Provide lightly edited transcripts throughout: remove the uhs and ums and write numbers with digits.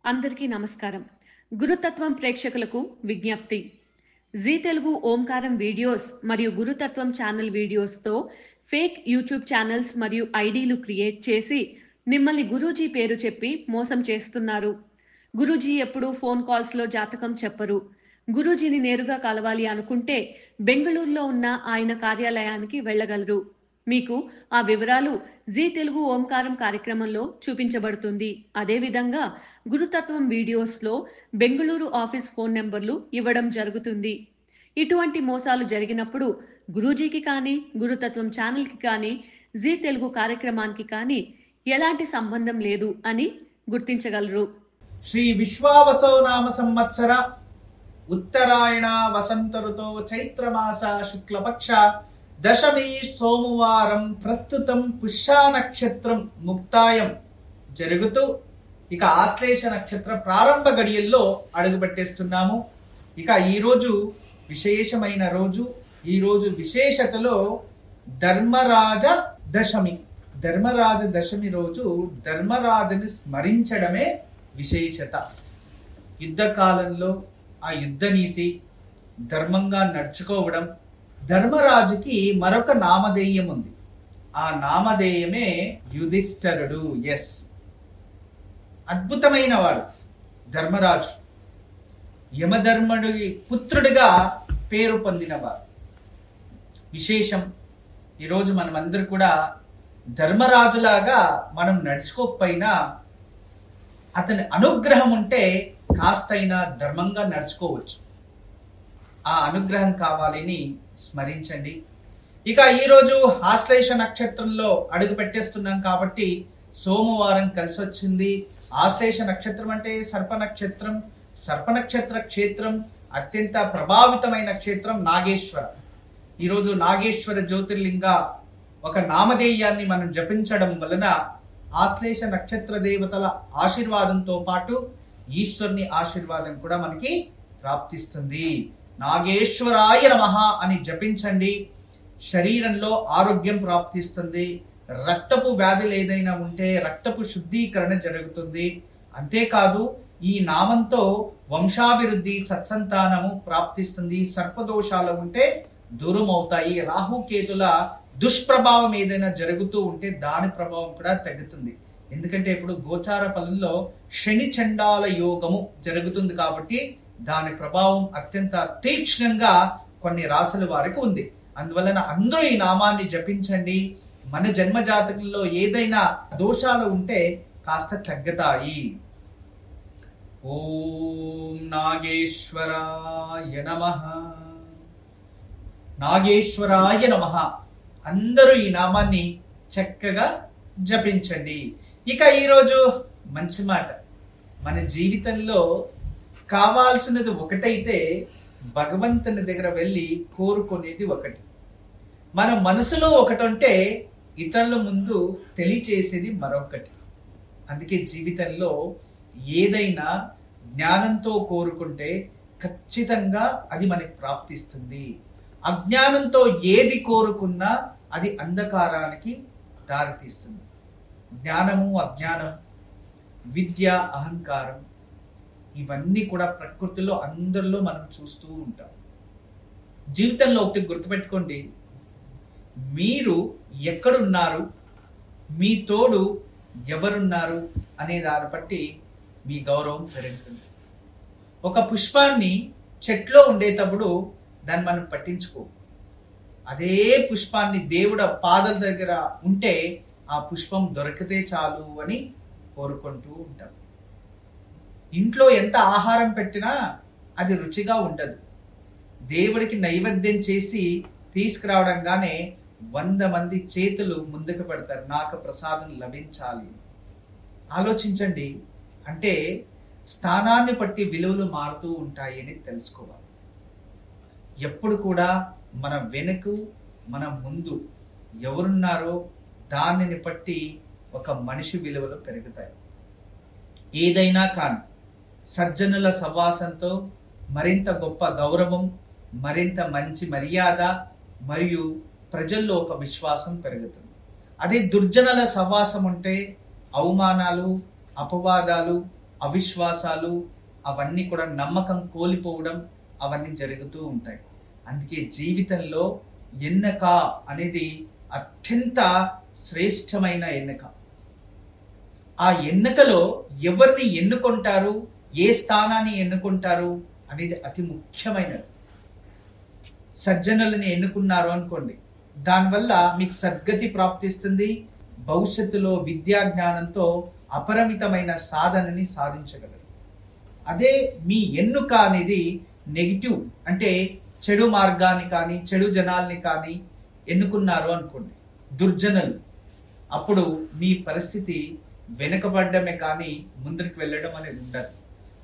అందరికీ నమస్కారం. గురుతత్వం ప్రేక్షకులకు విజ్ఞప్తి. జీ తెలుగు ఓంకారం వీడియోస్ మరియు గురుతత్వం ఛానల్ వీడియోస్‌తో ఫేక్ యూట్యూబ్ ఛానల్స్ మరియు ఐడీలు క్రియేట్ చేసి మిమ్మల్ని గురూజీ పేరు చెప్పి మోసం చేస్తున్నారు. గురూజీ ఎప్పుడూ ఫోన్ కాల్స్‌లో జాతకం చెప్పరు. గురూజీని నేరుగా కలవాలి అనుకుంటే బెంగళూరులో ఉన్న ఆయన కార్యాలయానికి వెళ్ళగలరు. మీకు ఆ వివరాలు జీ తెలుగు ఓంకారం కార్యక్రమంలో చూపించబడుతుంది. అదేవిధంగా గురుతత్వం వీడియోస్లో బెంగళూరు ఆఫీస్ ఫోన్ నెంబర్లు ఇవ్వడం జరుగుతుంది. ఇటువంటి మోసాలు జరిగినప్పుడు గురూజీకి కానీ గురుతత్వం ఛానల్కి కానీ జీ తెలుగు కార్యక్రమానికి కానీ ఎలాంటి సంబంధం లేదు అని గుర్తించగలరు. శ్రీ విశ్వావసో నామ సంవత్సర ఉత్తరాయణ వసంత ఋతో చైత్రమాస శుక్లపక్ష దశమి సోమవారం ప్రస్తుతం పుష్య నక్షత్రం ముక్తాయం జరుగుతూ ఇక ఆశ్లేష నక్షత్ర ప్రారంభ గడియల్లో అడుగుపెట్టేస్తున్నాము. ఇక ఈరోజు విశేషమైన రోజు. ఈరోజు విశేషతలో ధర్మరాజ దశమి. ధర్మరాజ దశమి రోజు ధర్మరాజుని స్మరించడమే విశేషత. యుద్ధ కాలంలో ఆ యుద్ధ నీతి ధర్మంగా నడుచుకోవడం. ధర్మరాజుకి మరొక నామధేయం ఉంది. ఆ నామధేయమే యుధిష్ఠరుడు. ఎస్, అద్భుతమైన వాడు ధర్మరాజు. యమధర్ముడి పుత్రుడిగా పేరు పొందినవాడు. విశేషం, ఈరోజు మనమందరూ కూడా ధర్మరాజులాగా మనం నడుచుకోకపోయినా అతని అనుగ్రహం ఉంటే కాస్తైనా ధర్మంగా నడుచుకోవచ్చు. ఆ అనుగ్రహం కావాలని స్మరించండి. ఇక ఈరోజు ఆశ్లేష నక్షత్రంలో అడుగు పెట్టేస్తున్నాం కాబట్టి సోమవారం కలిసి వచ్చింది. ఆశ్లేష నక్షత్రం అంటే సర్ప నక్షత్రం. సర్ప నక్షత్ర క్షేత్రం అత్యంత ప్రభావితమైన క్షేత్రం నాగేశ్వర. ఈరోజు నాగేశ్వర జ్యోతిర్లింగ ఒక నామధేయాన్ని మనం జపించడం వలన ఆశ్లేష నక్షత్ర దేవతల ఆశీర్వాదంతో పాటు ఈశ్వరుని ఆశీర్వాదం కూడా మనకి ప్రాప్తిస్తుంది. నాగేశ్వరాయ నమః అని జపించండి. శరీరంలో ఆరోగ్యం ప్రాప్తిస్తుంది. రక్తపు వ్యాధులు ఏదైనా ఉంటే రక్తపు శుద్ధీకరణ జరుగుతుంది. అంతేకాదు ఈ నామంతో వంశాభివృద్ధి సత్సంతానము ప్రాప్తిస్తుంది. సర్పదోషాలు ఉంటే దూరం అవుతాయి. రాహుకేతుల దుష్ప్రభావం ఏదైనా జరుగుతూ ఉంటే దాని ప్రభావం కూడా తగ్గుతుంది. ఎందుకంటే ఇప్పుడు గోచార ఫలంలో శని చండాల యోగము జరుగుతుంది కాబట్టి దాని ప్రభావం అత్యంత తీక్ష్ణంగా కొన్ని రాశుల వారికి ఉంది. అందువలన అందరూ ఈ నామాన్ని జపించండి. మన జన్మ జాతకంలో ఏదైనా దోషాలు ఉంటే కాస్త తగ్గుతాయి. ఓం నాగేశ్వరాయ నమః. నాగేశ్వరాయ నమః. అందరూ ఈ నామాన్ని చక్కగా జపించండి. ఇక ఈరోజు మంచి మాట. మన జీవితంలో కావాల్సినది ఒకటైతే భగవంతుని దగ్గర వెళ్ళి కోరుకునేది ఒకటి. మన మనసులో ఒకటి ఉంటే ఇతరుల ముందు తెలియచేసేది మరొకటి. అందుకే జీవితంలో ఏదైనా జ్ఞానంతో కోరుకుంటే ఖచ్చితంగా అది మనకి ప్రాప్తిస్తుంది. అజ్ఞానంతో ఏది కోరుకున్నా అది అంధకారానికి దారితీస్తుంది. జ్ఞానము అజ్ఞానం, విద్య అహంకారం ఇవన్నీ కూడా ప్రకృతిలో అందరిలో మనం చూస్తూ ఉంటాం. జీవితంలో ఒకటి గుర్తుపెట్టుకోండి, మీరు ఎక్కడున్నారు, మీ తోడు ఎవరున్నారు అనే దాన్ని బట్టి మీ గౌరవం పెరుగుతుంది. ఒక పుష్పాన్ని చెట్లో ఉండేటప్పుడు దాన్ని మనం పట్టించుకో. అదే పుష్పాన్ని దేవుడ పాదాల దగ్గర ఉంటే ఆ పుష్పం దొరికితే చాలు అని కోరుకుంటూ ఉంటాం. ఇంట్లో ఎంత ఆహారం పెట్టినా అది రుచిగా ఉండదు. దేవుడికి నైవేద్యం చేసి తీసుకురావడంగానే 100 మంది చేతులు ముందుకు పెడతారు, నాకు ప్రసాదం లభించాలి. ఆలోచించండి. అంటే స్థానాన్ని బట్టి విలువలు మారుతూ ఉంటాయని తెలుసుకోవాలి. ఎప్పుడు కూడా మన వెనుక మన ముందు ఎవరున్నారో దానిని బట్టి ఒక మనిషి విలువలు పెరుగుతాయి. ఏదైనా కానీ సజ్జనుల సహవాసంతో మరింత గొప్ప గౌరవం, మరింత మంచి మర్యాద మరియు ప్రజల్లో ఒక విశ్వాసం పెరుగుతుంది. అదే దుర్జనుల సహవాసం ఉంటే అవమానాలు, అపవాదాలు, అవిశ్వాసాలు అవన్నీ కూడా నమ్మకం కోల్పోవడం అవన్నీ జరుగుతూ ఉంటాయి. అందుకే జీవితంలో ఎన్నిక అనేది అత్యంత శ్రేష్టమైన ఎన్నిక. ఆ ఎన్నికలో ఎవరిని ఎన్నుకుంటారు, ఏ స్థానాన్ని ఎన్నుకుంటారు అనేది అతి ముఖ్యమైనది. సజ్జనులని ఎన్నుకున్నారు అనుకోండి, దానివల్ల మీకు సద్గతి ప్రాప్తిస్తుంది. భవిష్యత్తులో విద్యా జ్ఞానంతో అపరిమితమైన సాధనని సాధించగలరు. అదే మీ ఎన్నుక అనేది నెగిటివ్, అంటే చెడు మార్గాన్ని కానీ చెడు జనాల్ని కానీ ఎన్నుకున్నారు అనుకోండి, దుర్జనులు, అప్పుడు మీ పరిస్థితి వెనుకబడ్డమే కానీ ముందరికి వెళ్ళడం అనేది ఉండదు.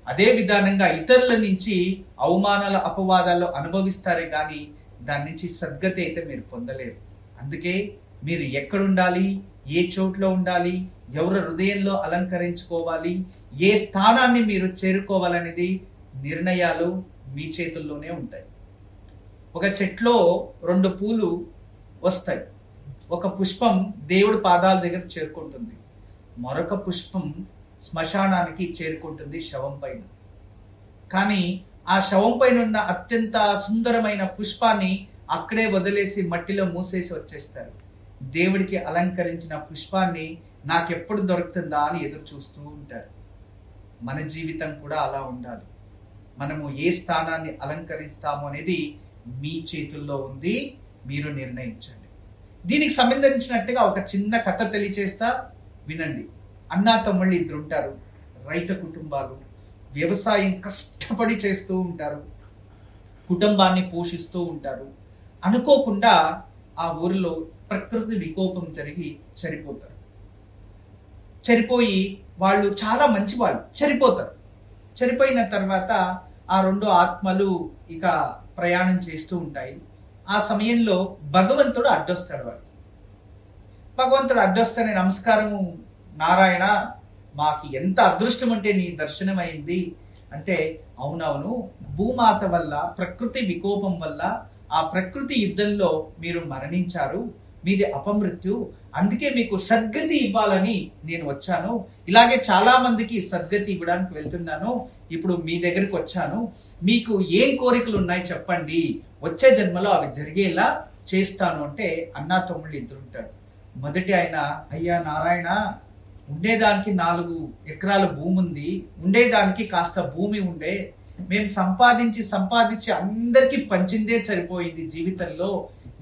అదే విధానంగా ఇతరుల నుంచి అవమానాల అపవాదాలు అనుభవిస్తారే కానీ దాని నుంచి సద్గతి అయితే మీరు పొందలేరు. అందుకే మీరు ఎక్కడుండాలి, ఏ చోట్లో ఉండాలి, ఎవరి హృదయంలో అలంకరించుకోవాలి, ఏ స్థానాన్ని మీరు చేరుకోవాలనేది నిర్ణయాలు మీ చేతుల్లోనే ఉంటాయి. ఒక చెట్లో 2 పూలు వస్తాయి. ఒక పుష్పం దేవుడి పాదాల దగ్గర చేరుకుంటుంది, మరొక పుష్పం శ్మశానానికి చేరుకుంటుంది, శవం పైన. కానీ ఆ శవం పైన ఉన్న అత్యంత సుందరమైన పుష్పాన్ని అక్కడే వదిలేసి మట్టిలో మూసేసి వచ్చేస్తారు. దేవుడికి అలంకరించిన పుష్పాన్ని నాకెప్పుడు దొరుకుతుందా అని ఎదురు చూస్తూ ఉంటారు. మన జీవితం కూడా అలా ఉండాలి. మనము ఏ స్థానాన్ని అలంకరిస్తాము అనేది మీ చేతుల్లో ఉంది, మీరు నిర్ణయించండి. దీనికి సంబంధించినట్టుగా ఒక చిన్న కథ తెలియచేస్తా, వినండి. అన్నా తమ్ముళ్ళు 2 ఉంటారు, రైతు కుటుంబాలు, వ్యవసాయం కష్టపడి చేస్తూ ఉంటారు, కుటుంబాన్ని పోషిస్తూ ఉంటారు. అనుకోకుండా ఆ ఊరిలో ప్రకృతి వికోపం జరిగి చనిపోతారు. చనిపోయి వాళ్ళు చాలా మంచి వాళ్ళు చనిపోతారు. చనిపోయిన తర్వాత ఆ 2 ఆత్మలు ఇక ప్రయాణం చేస్తూ ఉంటాయి. ఆ సమయంలో భగవంతుడు అడ్డొస్తాడు. వాడికి భగవంతుడు అడ్డొస్తానే, నమస్కారము నారాయణ, మాకి ఎంత అదృష్టం అంటే నీ దర్శనం అయింది అంటే, అవునవును, భూమాత వల్ల ప్రకృతి వికోపం వల్ల ఆ ప్రకృతి యుద్ధంలో మీరు మరణించారు, మీది అపమృత్యు, అందుకే మీకు సద్గతి ఇవ్వాలని నేను వచ్చాను. ఇలాగే చాలా మందికి సద్గతి ఇవ్వడానికి వెళ్తున్నాను. ఇప్పుడు మీ దగ్గరికి వచ్చాను. మీకు ఏం కోరికలు ఉన్నాయి చెప్పండి, వచ్చే జన్మలో అవి జరిగేలా చేస్తాను అంటే అన్నా తమ్ముళ్ళు 2 ఉంటారు. మొదటి ఆయన, అయ్యా నారాయణ, ఉండేదానికి 4 ఎకరాల భూమి ఉంది, ఉండేదానికి కాస్త భూమి ఉండే, మేము సంపాదించి అందరికీ పంచిందే సరిపోయింది జీవితంలో,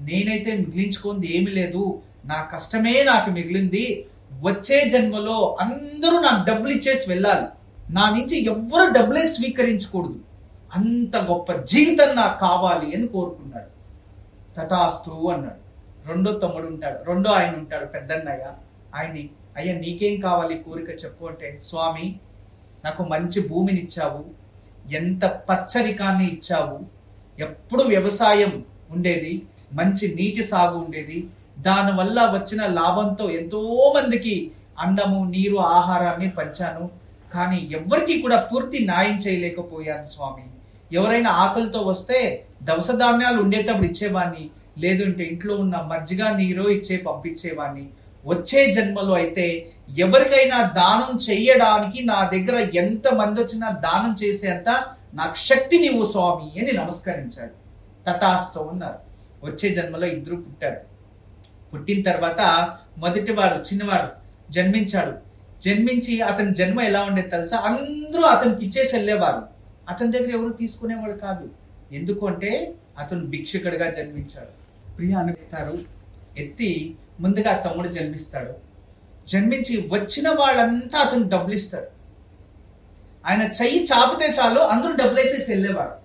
నేనైతే మిగిలించుకుంది ఏమి లేదు, నా కష్టమే నాకు మిగిలింది, వచ్చే జన్మలో అందరూ నాకు డబ్బులు ఇచ్చేసి వెళ్ళాలి, నా నుంచి ఎవ్వరు డబ్బులే స్వీకరించకూడదు, అంత గొప్ప జీవితం నాకు కావాలి అని కోరుకున్నాడు. తథాస్తు అన్నాడు. రెండో తమ్ముడు ఉంటాడు, రెండో ఆయన ఉంటాడు, పెద్దన్నయ్య. ఆయన్ని, అయ్యా నీకేం కావాలి కోరిక చెప్పు అంటే, స్వామి నాకు మంచి భూమిని ఇచ్చావు, ఎంత పచ్చరికాన్ని ఇచ్చావు, ఎప్పుడు వ్యవసాయం ఉండేది, మంచి నీటి సాగు ఉండేది, దానివల్ల వచ్చిన లాభంతో ఎంతో మందికి అన్నము నీరు ఆహారాన్ని పంచాను, కానీ ఎవరికి కూడా పూర్తి న్యాయం చేయలేకపోయాను స్వామి. ఎవరైనా ఆకలితో వస్తే దవస ధాన్యాలు ఉండేటప్పుడు ఇచ్చేవాడిని, లేదంటే ఇంట్లో ఉన్న మజ్జిగ నీరు ఇచ్చే పంపించేవాడిని. వచ్చే జన్మలో అయితే ఎవరికైనా దానం చెయ్యడానికి నా దగ్గర ఎంత మంది వచ్చినా దానం చేసేంత నాకు శక్తి నీవు స్వామి అని నమస్కరించాడు. తథాస్తు అన్నారు. వచ్చే జన్మలో 2 పుట్టారు. పుట్టిన తర్వాత మొదటివాడు చిన్నవాడు జన్మించాడు. జన్మించి అతని జన్మ ఎలా ఉండేది తెలుసా? అందరూ అతనికి ఇచ్చేసి వెళ్ళేవారు, అతని దగ్గర ఎవరు తీసుకునేవాడు కాదు. ఎందుకంటే అతను భిక్షకుడిగా జన్మించాడు. ప్రియ అనుకుంటారు, ఎత్తి ముందుగా తమ్ముడు జన్మిస్తాడు. జన్మించి వచ్చిన వాళ్ళంతా అతను డబ్బులు ఇస్తాడు. ఆయన చెయ్యి చాపితే చాలు అందరూ డబ్బులు వేసేసి వెళ్ళేవారు.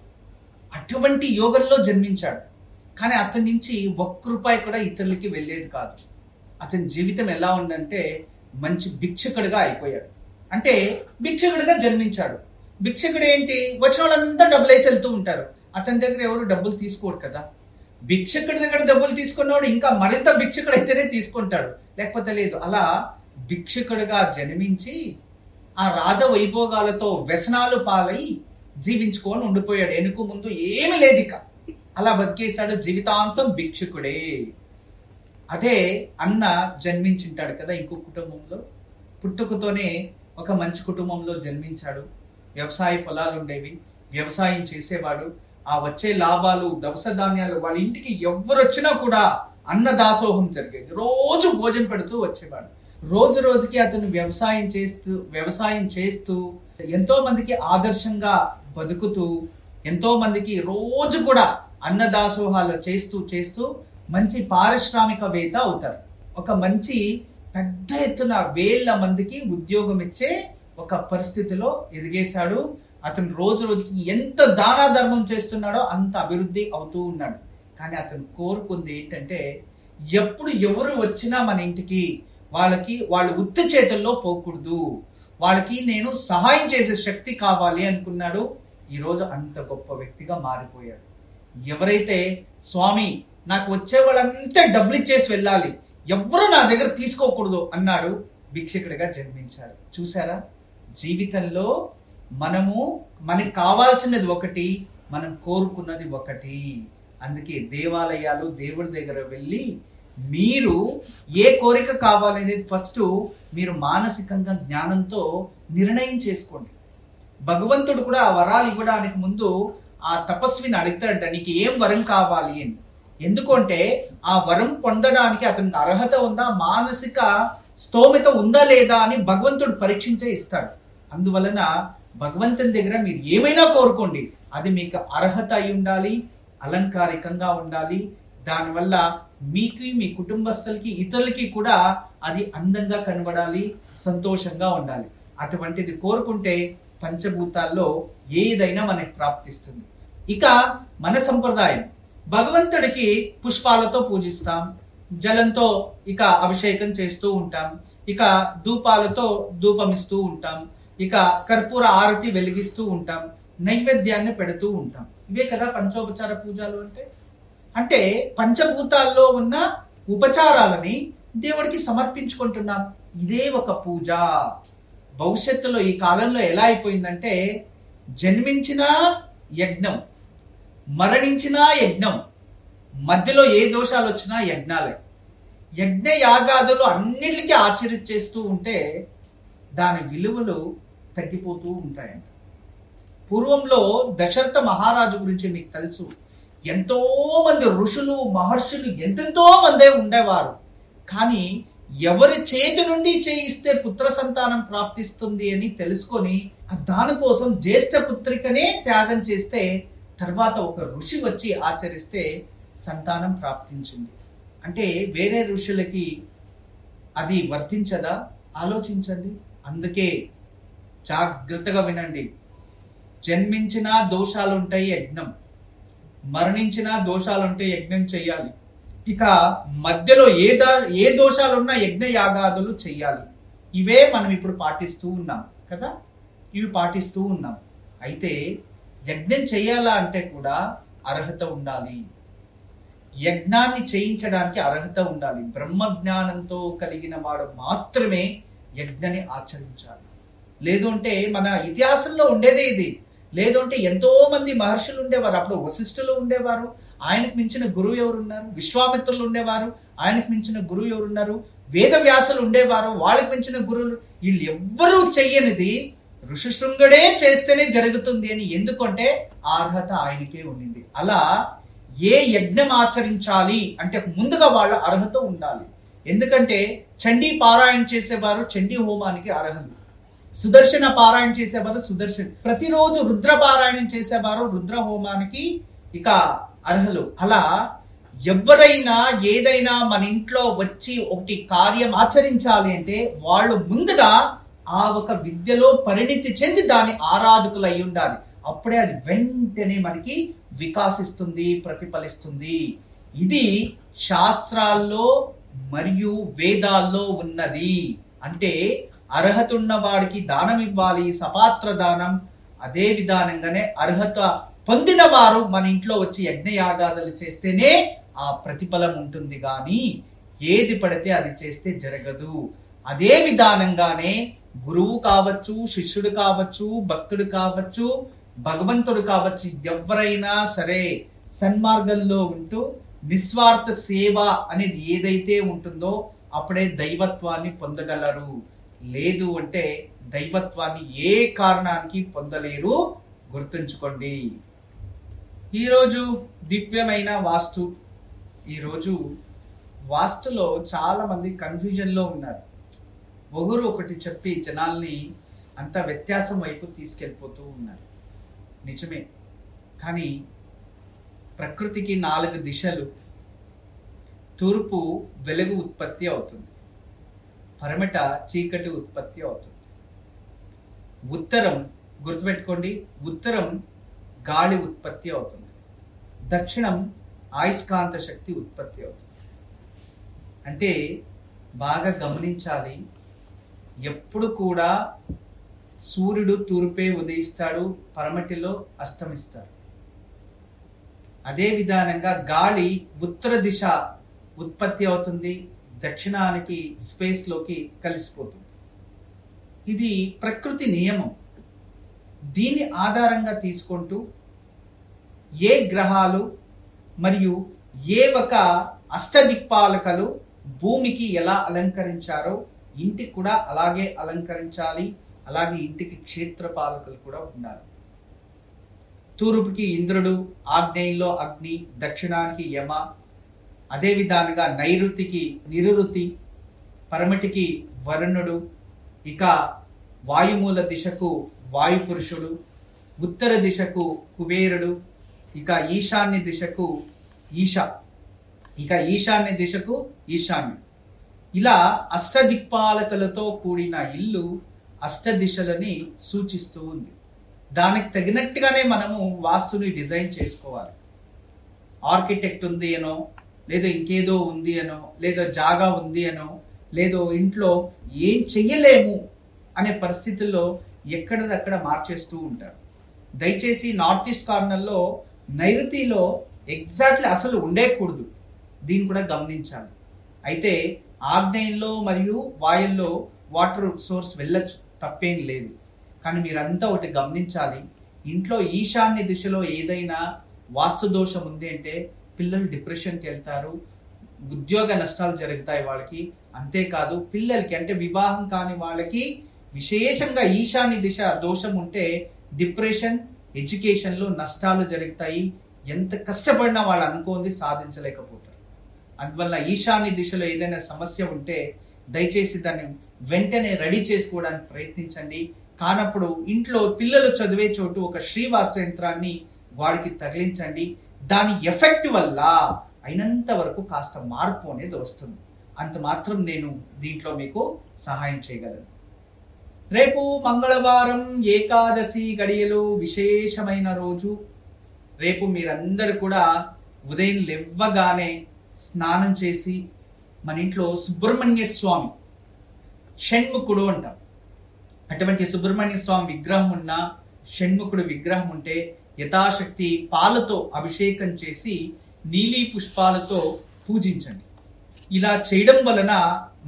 అటువంటి యోగంలో జన్మించాడు. కానీ అతని నుంచి 1 రూపాయి కూడా ఇతరులకి వెళ్ళేది కాదు. అతని జీవితం ఎలా ఉందంటే మంచి భిక్షకుడిగా అయిపోయాడు. అంటే భిక్షకుడిగా జన్మించాడు. భిక్షకుడు ఏంటి, వచ్చిన వాళ్ళంతా డబ్బులు వేసి వెళ్తూ ఉంటారు, అతని దగ్గర ఎవరు డబ్బులు తీసుకోడు కదా. భిక్షకుడి దగ్గర డబ్బులు తీసుకున్నవాడు ఇంకా మరింత భిక్షకుడు అయితేనే తీసుకుంటాడు, లేకపోతే లేదు. అలా భిక్షకుడిగా జన్మించి ఆ రాజ వైభోగాలతో వ్యసనాలు పాలై జీవించుకొని ఉండిపోయాడు. వెనుక ముందు ఏమి లేదు, ఇక అలా బతికేశాడు. జీవితాంతం భిక్షకుడే. అదే అన్న జన్మించింటాడు కదా ఇంకో కుటుంబంలో. పుట్టుకతోనే ఒక మంచి కుటుంబంలో జన్మించాడు. వ్యవసాయ పొలాలు ఉండేవి, వ్యవసాయం చేసేవాడు. ఆ వచ్చే లాభాలు, దవస ధాన్యాలు, వాళ్ళ ఇంటికి ఎవరు వచ్చినా కూడా అన్నదాసోహం జరిగేది. రోజు భోజనం పెడుతూ వచ్చేవాడు. రోజు రోజుకి అతను వ్యవసాయం చేస్తూ ఎంతో మందికి ఆదర్శంగా బతుకుతూ, ఎంతో మందికి రోజు కూడా అన్నదాసోహాలు చేస్తూ మంచి పారిశ్రామికవేత్త అవుతారు. ఒక మంచి పెద్ద ఎత్తున వేల మందికి ఉద్యోగం ఇచ్చే ఒక పరిస్థితిలో ఎదిగేశాడు. అతను రోజు రోజుకి ఎంత దాన ధర్మం చేస్తున్నాడో అంత అభివృద్ధి అవుతూ ఉన్నాడు. కానీ అతను కోరుకుంది ఏంటంటే, ఎప్పుడు ఎవరు వచ్చినా మన ఇంటికి వాళ్ళు ఉత్త చేతుల్లో పోకూడదు, వాళ్ళకి నేను సహాయం చేసే శక్తి కావాలి అనుకున్నాడు. ఈరోజు అంత గొప్ప వ్యక్తిగా మారిపోయాడు. ఎవరైతే స్వామి నాకు వచ్చే వాళ్ళంతా డబ్బులు ఇచ్చేసి వెళ్ళాలి, ఎవ్వరూ నా దగ్గర తీసుకోకూడదు అన్నాడు, భిక్షకుడిగా జన్మించాడు. చూసారా, జీవితంలో మనకి కావాల్సినది ఒకటి, మనం కోరుకున్నది ఒకటి. అందుకే దేవాలయాలు, దేవుడి దగ్గర వెళ్ళి మీరు ఏ కోరిక కావాలనేది ఫస్ట్ మీరు మానసికంగా జ్ఞానంతో నిర్ణయం చేసుకోండి. భగవంతుడు కూడా ఆ వరాలు ఇవ్వడానికి ముందు ఆ తపస్విని అడుగుతాడంట, నీకు ఏం వరం కావాలి అని. ఎందుకంటే ఆ వరం పొందడానికి అతనికి అర్హత ఉందా, మానసిక స్తోమత ఉందా లేదా అని భగవంతుడు పరీక్షించే ఇస్తాడు. అందువలన భగవంతుని దగ్గర మీరు ఏమైనా కోరుకోండి, అది మీకు అర్హత అయి ఉండాలి, అలంకారికంగా ఉండాలి. దానివల్ల మీకు, మీ కుటుంబస్తులకి, ఇతరులకి కూడా అది అందంగా కనబడాలి, సంతోషంగా ఉండాలి. అటువంటిది కోరుకుంటే పంచభూతాల్లో ఏదైనా మనకి ప్రాప్తిస్తుంది. ఇక మన సంప్రదాయం, భగవంతుడికి పుష్పాలతో పూజిస్తాం, జలంతో ఇక అభిషేకం చేస్తూ ఉంటాం, ఇక ధూపాలతో ధూపమిస్తూ ఉంటాం, ఇక కర్పూర ఆరతి వెలిగిస్తూ ఉంటాం, నైవేద్యాన్ని పెడుతూ ఉంటాం. ఇవే కదా పంచోపచార పూజలు అంటే పంచభూతాల్లో ఉన్న ఉపచారాలని దేవుడికి సమర్పించుకుంటున్నాం. ఇదే ఒక పూజ. భవిష్యత్తులో ఈ కాలంలో ఎలా అయిపోయిందంటే, జన్మించిన యజ్ఞం, మరణించిన యజ్ఞం, మధ్యలో ఏ దోషాలు వచ్చినా యజ్ఞాలే. యజ్ఞ యాగాదులు అన్నిటికీ ఆచరిస్తూ ఉంటే దాని విలువలు తగ్గిపోతూ ఉంటాయంట. పూర్వంలో దశరథ మహారాజు గురించి మీకు తెలుసు. ఎంతో మంది ఋషులు, మహర్షులు ఎంతెంతో మందే ఉండేవారు. కానీ ఎవరి చేతి నుండి చేయిస్తే పుత్ర సంతానం ప్రాప్తిస్తుంది అని తెలుసుకొని దానికోసం జ్యేష్ఠ పుత్రికనే త్యాగం చేస్తే తర్వాత ఒక ఋషి వచ్చి ఆచరిస్తే సంతానం ప్రాప్తించింది. అంటే వేరే ఋషులకి అది వర్తించదా? ఆలోచించండి. అందుకే జాగ్రత్తగా వినండి. జన్మించిన దోషాలుంటాయి, యజ్ఞం, మరణించిన దోషాలుంటే యజ్ఞం చెయ్యాలి. ఇక మధ్యలో ఏ దోషాలున్నా యజ్ఞ యాగాదులు చెయ్యాలి. ఇవే మనం ఇప్పుడు పాటిస్తూ ఉన్నాం కదా, ఇవి పాటిస్తూ ఉన్నాం. అయితే యజ్ఞం చెయ్యాలా అంటే కూడా అర్హత ఉండాలి. యజ్ఞాన్ని చేయించడానికి అర్హత ఉండాలి. బ్రహ్మజ్ఞానంతో కలిగిన వాడు మాత్రమే యజ్ఞాన్ని ఆచరించాలి. లేదు అంటే మన ఇతిహాసంలో ఉండేదే ఇది. లేదు అంటే ఎంతో మంది మహర్షులు ఉండేవారు. అప్పుడు వశిష్ఠులు ఉండేవారు, ఆయనకు మించిన గురువు ఎవరున్నారు? విశ్వామిత్రులు ఉండేవారు, ఆయనకు మించిన గురువు ఎవరున్నారు? వేద వ్యాసులు ఉండేవారు, వాళ్ళకి మించిన గురువులు. వీళ్ళు ఎవ్వరూ చెయ్యనిది ఋషిశృంగుడే చేస్తేనే జరుగుతుంది అని. ఎందుకంటే ఆ అర్హత ఆయనకే ఉండింది. అలా ఏ యజ్ఞం ఆచరించాలి అంటే ముందుగా వాళ్ళ అర్హత ఉండాలి. ఎందుకంటే చండీ పారాయణ చేసేవారు చండీ హోమానికి అర్హులు, సుదర్శన పారాయణ చేసేవారు సుదర్శన్, ప్రతిరోజు రుద్ర పారాయణం చేసేవారు రుద్ర హోమానికి ఇక అర్హులు. అలా ఎవరైనా ఏదైనా మన ఇంట్లో వచ్చి ఒకటి కార్యం ఆచరించాలి అంటే వాళ్ళు ముందుగా ఆ ఒక విద్యలో పరిణితి చెంది దాని ఆరాధకులు అయి ఉండాలి. అప్పుడే అది వెంటనే మనకి వికాసిస్తుంది, ప్రతిఫలిస్తుంది. ఇది శాస్త్రాల్లో మరియు వేదాల్లో ఉన్నది. అంటే అర్హత ఉన్న వాడికి దానం ఇవ్వాలి, సపాత్ర దానం. అదే విధానంగానే అర్హత పొందిన వారు మన ఇంట్లో వచ్చి యజ్ఞయాగాదులు చేస్తేనే ఆ ప్రతిఫలం ఉంటుంది, గాని ఏది పడితే అది చేస్తే జరగదు. అదే విధానంగానే గురువు కావచ్చు, శిష్యుడు కావచ్చు, భక్తుడు కావచ్చు, భగవంతుడు కావచ్చు, ఎవరైనా సరే సన్మార్గంలో ఉంటూ నిస్వార్థ సేవ అనేది ఏదైతే ఉంటుందో అప్పుడే దైవత్వాన్ని పొందగలరు. లేదు అంటే దైవత్వాన్ని ఏ కారణానికి పొందలేరు, గుర్తుంచుకోండి. ఈరోజు దివ్యమైన వాస్తు. ఈరోజు వాస్తులో చాలా మంది కన్ఫ్యూజన్ లో ఉన్నారు. ఒకరు ఒకటి చెప్పి జనాల్ని అంత వ్యత్యాసం వైపు తీసుకెళ్ళిపోతూ ఉన్నారు. నిజమే, కానీ ప్రకృతికి 4 దిశలు. తూర్పు వెలుగు ఉత్పత్తి అవుతుంది, పరమట చీకటి ఉత్పత్తి అవుతుంది. ఉత్తరం గుర్తుపెట్టుకోండి, ఉత్తరం గాలి ఉత్పత్తి అవుతుంది, దక్షిణం అయస్కాంత శక్తి ఉత్పత్తి అవుతుంది. అంటే బాగా గమనించాలి, ఎప్పుడు కూడా సూర్యుడు తూర్పే ఉదయిస్తాడు, పరమటిలో అస్తమిస్తాడు. అదే విధానంగా గాలి ఉత్తర దిశ ఉత్పత్తి అవుతుంది, దక్షిణానికి స్పేస్ లోకి కలిసిపోతుంది. ఇది ప్రకృతి నియమం. దీన్ని ఆధారంగా తీసుకుంటూ ఏ గ్రహాలు మరియు ఏ ఒక అష్టదిక్పాలకలు భూమికి ఎలా అలంకరించారో ఇంటికి కూడా అలాగే అలంకరించాలి. అలాగే ఇంటికి క్షేత్రపాలకులు కూడా ఉండాలి. తూర్పుకి ఇంద్రుడు, ఆగ్నేయంలో అగ్ని, దక్షిణానికి యమ, అదే విధానంగా నైరుతికి నిరుతి, పరమటికి వరుణుడు, ఇక వాయుమూల దిశకు వాయుపురుషుడు, ఉత్తర దిశకు కుబేరుడు, ఇక ఈశాన్య దిశకు ఈశాన్య దిశకు ఈశాన్యుడు. ఇలా అష్టదిక్పాలకులతో కూడిన ఇల్లు అష్టదిశలని సూచిస్తూ ఉంది. దానికి తగినట్టుగానే మనము వాస్తుని డిజైన్ చేసుకోవాలి. ఆర్కిటెక్ట్ ఉంది అనో, లేదో ఇంకేదో ఉంది అనో, లేదో జాగా ఉంది అనో, లేదో ఇంట్లో ఏం చెయ్యలేము అనే పరిస్థితుల్లో ఎక్కడదక్కడ మార్చేస్తూ ఉంటారు. దయచేసి నార్త్ ఈస్ట్ కార్నర్లో నైరుతిలో ఎగ్జాక్ట్లీ అసలు ఉండేకూడదు, దీన్ని కూడా గమనించాలి. అయితే ఆగ్నేయంలో మరియు వాయుల్లో వాటర్ సోర్స్ వెళ్ళచ్చు, తప్పేం లేదు. కానీ మీరంతా ఒకటి గమనించాలి, ఇంట్లో ఈశాన్య దిశలో ఏదైనా వాస్తు దోషం ఉంది అంటే పిల్లలు డిప్రెషన్కి వెళ్తారు, ఉద్యోగ నష్టాలు జరుగుతాయి వాళ్ళకి. అంతేకాదు పిల్లలకి అంటే వివాహం కాని వాళ్ళకి విశేషంగా ఈశాన్య దిశ దోషం ఉంటే డిప్రెషన్, ఎడ్యుకేషన్ లో నష్టాలు జరుగుతాయి. ఎంత కష్టపడినా వాళ్ళు అనుకోంది సాధించలేకపోతారు. అందువల్ల ఈశాన్య దిశలో ఏదైనా సమస్య ఉంటే దయచేసి దాన్ని వెంటనే రెడీ చేసుకోవడానికి ప్రయత్నించండి. కానప్పుడు ఇంట్లో పిల్లలు చదివే చోటు ఒక శ్రీవాస్తు యంత్రాన్ని వాడికి తగిలించండి. దాని ఎఫెక్ట్ వల్ల అయినంత వరకు కాస్త మార్పు అనేది వస్తుంది. అంత మాత్రం నేను దీంట్లో మీకు సహాయం చేయగలను. రేపు మంగళవారం, ఏకాదశి గడియలు, విశేషమైన రోజు. రేపు మీరందరూ కూడా ఉదయం లేవగానే స్నానం చేసి మన ఇంట్లో సుబ్రహ్మణ్య స్వామి, షణ్ముఖుడు అంటాం, అటువంటి సుబ్రహ్మణ్య స్వామి విగ్రహం ఉన్న, షణ్ముఖుడు విగ్రహం ఉంటే యథాశక్తి పాలతో అభిషేకం చేసి నీలి పుష్పాలతో పూజించండి. ఇలా చేయడం వలన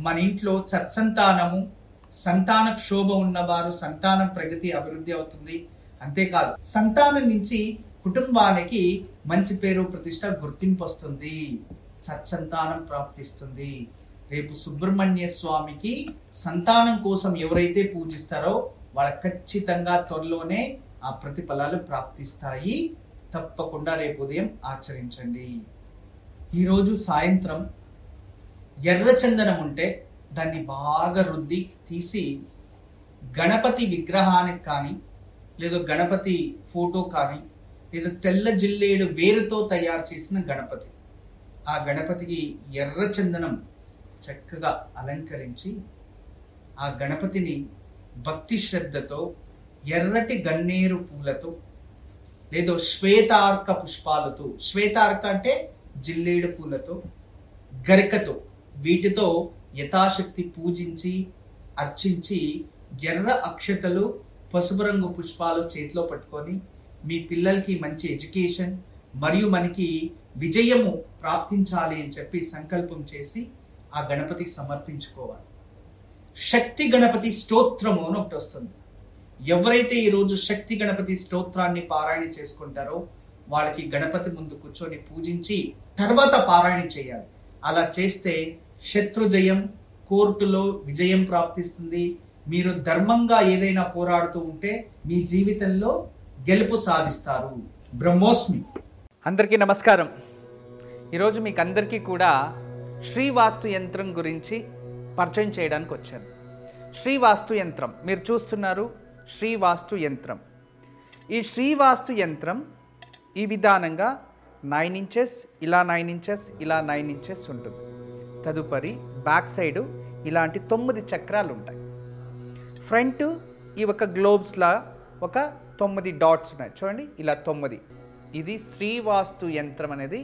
మన ఇంట్లో సత్సంతానము, సంతాన క్షోభ ఉన్నవారు సంతానం ప్రగతి అభివృద్ధి అవుతుంది. అంతేకాదు సంతానం నుంచి కుటుంబానికి మంచి పేరు ప్రతిష్ట గుర్తింపు వస్తుంది, సత్సంతానం ప్రాప్తిస్తుంది. రేపు సుబ్రహ్మణ్య స్వామికి సంతానం కోసం ఎవరైతే పూజిస్తారో వాళ్ళ ఖచ్చితంగా త్వరలోనే ఆ ప్రతిఫలాలు ప్రాప్తిస్తాయి. తప్పకుండా రేపు ఉదయం ఆచరించండి. ఈరోజు సాయంత్రం ఎర్రచందనం ఉంటే దాన్ని బాగా రుద్ది తీసి గణపతి విగ్రహానికి కానీ, లేదా గణపతి ఫోటో కానీ, లేదా తెల్ల జిల్లేడు వేరుతో తయారు చేసిన గణపతి, ఆ గణపతికి ఎర్రచందనం చక్కగా అలంకరించి ఆ గణపతిని భక్తి శ్రద్ధతో ఎర్రటి గన్నేరు పూలతో లేదో శ్వేతార్క పుష్పాలతో, శ్వేతార్క అంటే జిల్లేడు పూలతో, గరికతో, వీటితో యథాశక్తి పూజించి అర్చించి ఎర్ర అక్షతలు, పసుపు రంగు పుష్పాలు చేతిలో పట్టుకొని మీ పిల్లలకి మంచి ఎడ్యుకేషన్ మరియు మనకి విజయము ప్రాప్తించాలి అని చెప్పి సంకల్పం చేసి ఆ గణపతికి సమర్పించుకోవాలి. శక్తి గణపతి స్తోత్రము అని ఒకటి వస్తుంది. ఎవరైతే ఈరోజు శక్తి గణపతి స్తోత్రాన్ని పారాయణ చేసుకుంటారో వాళ్ళకి గణపతి ముందు కూర్చొని పూజించి తర్వాత పారాయణ చేయాలి. అలా చేస్తే శత్రుజయం, కోర్టులో విజయం ప్రాప్తిస్తుంది. మీరు ధర్మంగా ఏదైనా పోరాడుతూ ఉంటే మీ జీవితంలో గెలుపు సాధిస్తారు. బ్రహ్మోస్మి. అందరికీ నమస్కారం. ఈరోజు మీకు అందరికీ కూడా శ్రీవాస్తు యంత్రం గురించి పరిచయం చేయడానికి వచ్చాను. శ్రీవాస్తు యంత్రం మీరు చూస్తున్నారు. శ్రీవాస్తు యంత్రం. ఈ శ్రీవాస్తు యంత్రం ఈ విధానంగా 9 ఇంచెస్, ఇలా 9 ఇంచెస్, ఇలా 9 ఇంచెస్ ఉంటుంది. తదుపరి బ్యాక్ సైడు ఇలాంటి 9 చక్రాలు ఉంటాయి. ఫ్రంట్ ఈ ఒక గ్లోబ్స్లా ఒక 9 డాట్స్ ఉన్నాయి చూడండి, ఇలా 9. ఇది శ్రీవాస్తు యంత్రం అనేది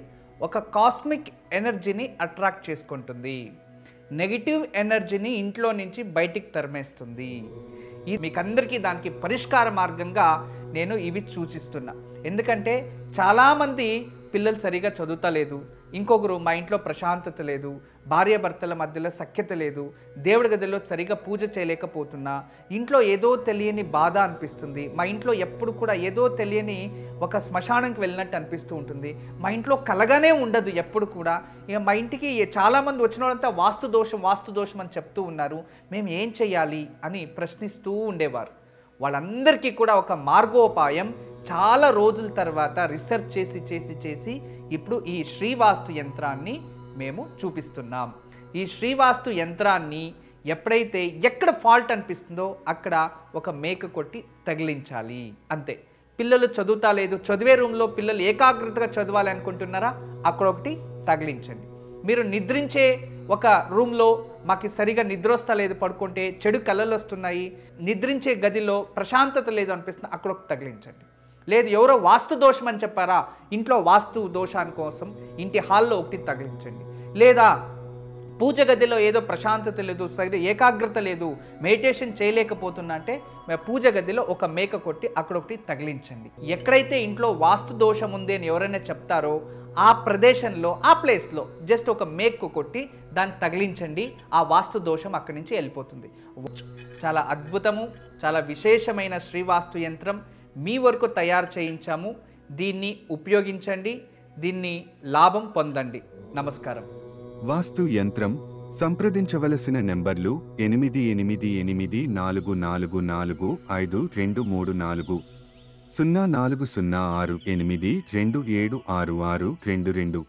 ఒక కాస్మిక్ ఎనర్జీని అట్రాక్ట్ చేసుకుంటుంది. నెగిటివ్ ఎనర్జీని ఇంట్లో నుంచి బయటికి తరిమేస్తుంది. ఇది మీకు అందరికీ దానికి పరిష్కార మార్గంగా నేను ఇవి సూచిస్తున్నా. ఎందుకంటే చాలామంది పిల్లలు సరిగా చదువుతలేదు, ఇంకొకరు మా ఇంట్లో ప్రశాంతత లేదు, భార్యాభర్తల మధ్యలో సఖ్యత లేదు, దేవుడి గదిలో సరిగా పూజ చేయలేకపోతున్నా, ఇంట్లో ఏదో తెలియని బాధ అనిపిస్తుంది, మా ఇంట్లో ఎప్పుడు కూడా ఏదో తెలియని ఒక శ్మశానంకి వెళ్ళినట్టు అనిపిస్తూ ఉంటుంది, మా ఇంట్లో కలగానే ఉండదు ఎప్పుడు కూడా, ఇక మా ఇంటికి చాలామంది వచ్చిన వాళ్ళంతా వాస్తు దోషం అని చెప్తూ ఉన్నారు, మేము ఏం చేయాలి అని ప్రశ్నిస్తూ ఉండేవారు. వాళ్ళందరికీ కూడా ఒక మార్గోపాయం చాలా రోజుల తర్వాత రీసెర్చ్ చేసి ఇప్పుడు ఈ శ్రీవాస్తు యంత్రాన్ని మేము చూపిస్తున్నాం. ఈ శ్రీవాస్తు యంత్రాన్ని ఎప్పుడైతే ఎక్కడ ఫాల్ట్ అనిపిస్తుందో అక్కడ ఒక మేక కొట్టి తగిలించాలి, అంతే. పిల్లలు చదువుతా లేదు, చదివే రూమ్లో పిల్లలు ఏకాగ్రతగా చదవాలి అనుకుంటున్నారా, అక్కడ ఒకటి తగిలించండి. మీరు నిద్రించే ఒక రూమ్లో మాకు సరిగా నిద్ర వస్తా లేదు, పడుకుంటే చెడు కళలు వస్తున్నాయి, నిద్రించే గదిలో ప్రశాంతత లేదు అనిపిస్తుంది, అక్కడ ఒకటి తగిలించండి. లేదు ఎవరో వాస్తు దోషం అని చెప్పారా, ఇంట్లో వాస్తు దోషాని కోసం ఇంటి హాల్లో ఒకటి తగిలించండి. లేదా పూజ గదిలో ఏదో ప్రశాంతత లేదు, సరిగ్గా ఏకాగ్రత లేదు, మెడిటేషన్ చేయలేకపోతున్నా అంటే పూజ గదిలో ఒక మేక కొట్టి అక్కడ ఒకటి తగిలించండి. ఎక్కడైతే ఇంట్లో వాస్తు దోషం ఉంది అని ఎవరైనా చెప్తారో ఆ ప్రదేశంలో ఆ ప్లేస్లో జస్ట్ ఒక మేకు కొట్టి దాన్ని తగిలించండి, ఆ వాస్తు దోషం అక్కడి నుంచి వెళ్ళిపోతుంది. చాలా అద్భుతము, చాలా విశేషమైన శ్రీవాస్తు యంత్రం మీ వరకు తయారు చేయించాము. దీన్ని ఉపయోగించండి, దీన్ని లాభం పొందండి. నమస్కారం. వాస్తు యంత్రం సంప్రదించవలసిన నెంబర్లు 8844452344 040682766622.